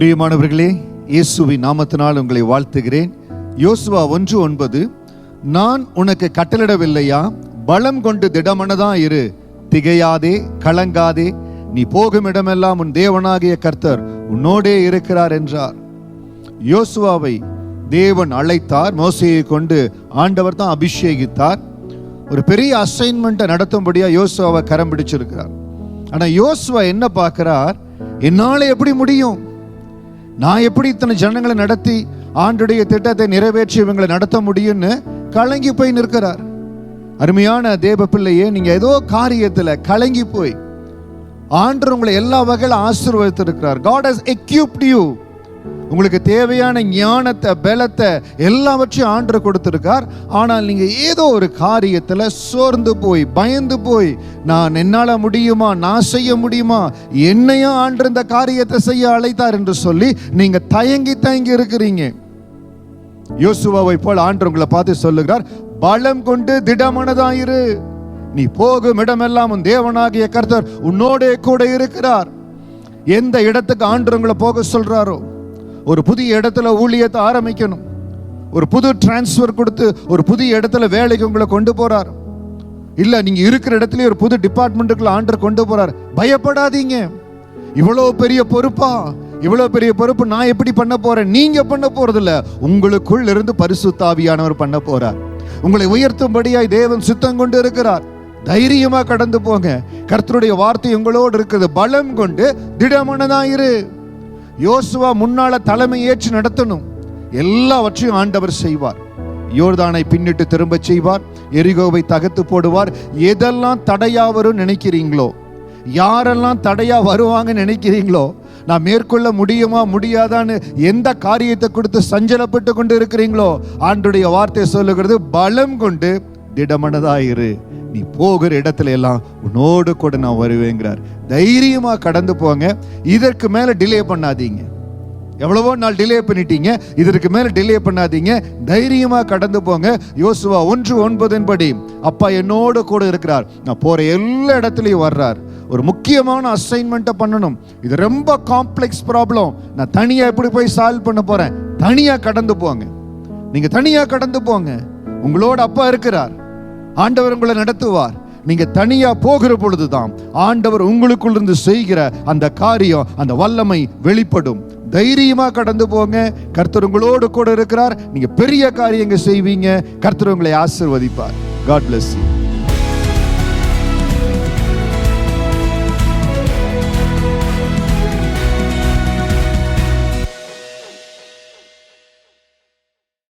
பிரியமானவர்களே, இயேசுவின் நாமத்தினால் உங்களை வாழ்த்துகிறேன். யோசுவா 1:9, நான் உனக்கு கட்டளிடவில்லையா? பலம் கொண்டு திடமனதா இரு, திகையாதே, கலங்காதே, நீ போகும் இடமெல்லாம் உன் தேவனாகிய கர்த்தர் உன்னோடே இருக்கிறார் என்றார். யோசுவாவை தேவன் அழைத்தார். மோசேயை கொண்டு ஆண்டவர் தான் அபிஷேகித்தார். ஒரு பெரிய அசைன்மெண்ட்டை நடத்தும்படியா யோசுவாவை கரம் பிடிச்சிருக்கிறார். ஆனா யோசுவா என்ன பார்க்கிறார்? என்னால எப்படி முடியும்? நான் எப்படி இத்தனை ஜனங்களை நடத்தி ஆண்டுடைய திட்டத்தை நிறைவேற்றி இவங்களை நடத்த முடியும்னு கலங்கி போய் நிற்கிறார். அருமையான தேவ பிள்ளையே, நீங்க ஏதோ காரியத்துல கலங்கி போய் ஆண்டவர் உங்களை எல்லா வகையில ஆசீர்வதித்திருக்கிறார். God has equipped you. உங்களுக்கு தேவையான ஞானத்தை, பலத்தை எல்லாவற்றையும் ஆண்டவர் கொடுத்திருக்கார். ஆனால் நீங்க ஏதோ ஒரு காரியத்துல சோர்ந்து போய், பயந்து போய், நான் என்னால முடியுமா, நான் செய்ய முடியுமா, என்னையும் ஆண்டவர் இந்த காரியத்தை செய்ய அழைத்தார் என்று சொல்லி நீங்க தயங்கி இருக்கிறீங்க. யோசுவாவை போல் ஆண்டவர் உங்களை பார்த்து சொல்லுகிறார், பலம் கொண்டு திடமனதாயிரு, நீ போகும் இடமெல்லாம் உன் தேவனாகிய கர்த்தர் உன்னோடே கூட இருக்கிறார். எந்த இடத்துக்கு ஆண்டவர் உங்களை போக சொல்றாரோ, ஒரு புதிய இடத்துல ஊழியத்தை ஆரம்பிக்கணும், ஒரு புது டிரான்ஸ்ஃபர் கொடுத்து ஒரு புதிய இடத்துல வேலைக்கு உங்களை கொண்டு போறார், இல்ல நீங்க இருக்கிற இடத்துல ஒரு புது டிபார்ட்மெண்ட்டுக்குள்ள ஆண்டவர் கொண்டு போறார். பயப்படாதீங்க. இவ்வளவு பெரிய பொறுப்பா? இவ்வளவு பெரிய பொறுப்பு நான் எப்படி பண்ண போறேன்? நீங்க பண்ண போறது இல்ல, உங்களுக்குள் இருந்து பரிசுத்த ஆவியானவர் பண்ண போறார். உங்களை உயர்த்தும்படியாய் தேவன் சித்தம் கொண்டு இருக்கிறார். தைரியமா கடந்து போங்க. கர்த்தருடைய வார்த்தை உங்களோடு இருக்குது. பலம் கொண்டு திடமனதாயிரு. யோசுவா முன்னால தலைமை ஏற்று நடத்தணும். எல்லாவற்றையும் ஆண்டவர் செய்வார். யோர்தானை பின்னிட்டு திரும்ப செய்வார். எரிகோவை தகர்த்து போடுவார். எதெல்லாம் தடையா வரும் நினைக்கிறீங்களோ, யாரெல்லாம் தடையா வருவாங்க நினைக்கிறீங்களோ, நான் மேற்கொள்ள முடியுமா முடியாதான்னு எந்த காரியத்தை கொடுத்து சஞ்சலப்பட்டு கொண்டு இருக்கிறீங்களோ, ஆண்டவருடைய வார்த்தை சொல்லுகிறது, பலம் கொண்டு திடமனதாயிரு, நீ போகிற இடத்துல எல்லாம் உன்னோடு கூட நான் வருவேங்கிறார். தைரியமா கடந்து போங்க. இதற்கு மேல டிலே பண்ணாதீங்க. எவ்வளவோ நாள் டிலே பண்ணிட்டீங்க, இதற்கு மேல டிலே பண்ணாதீங்க. தைரியமா கடந்து போங்க. யோசுவா 1:9 படி அப்பா என்னோடு கூட இருக்கிறார், நான் போற எல்லா இடத்துலயும் வர்றார். ஒரு முக்கியமான அசைன்மெண்ட்டை பண்ணணும். இது ரொம்ப காம்ப்ளெக்ஸ் ப்ராப்ளம். நான் தனியா எப்படி போய் சால்வ் பண்ண போறேன்? தனியா கடந்து போங்க. நீங்க தனியா கடந்து போங்க. உங்களோட அப்பா இருக்கிறார். ஆண்டவர் உங்களை நடத்துவார். நீங்க தனியா போகிற பொழுதுதான் ஆண்டவர் உங்களுக்குள்ள இருந்து செய்கிற அந்த காரியம், அந்த வல்லமை வெளிப்படும். தைரியமா கடந்து போங்க. கர்த்தர் உங்களோடு கூட இருக்கிறார். நீங்க பெரிய காரியங்கள் செய்வீங்க. கர்த்தர் உங்களை ஆசீர்வதிப்பார். God bless you.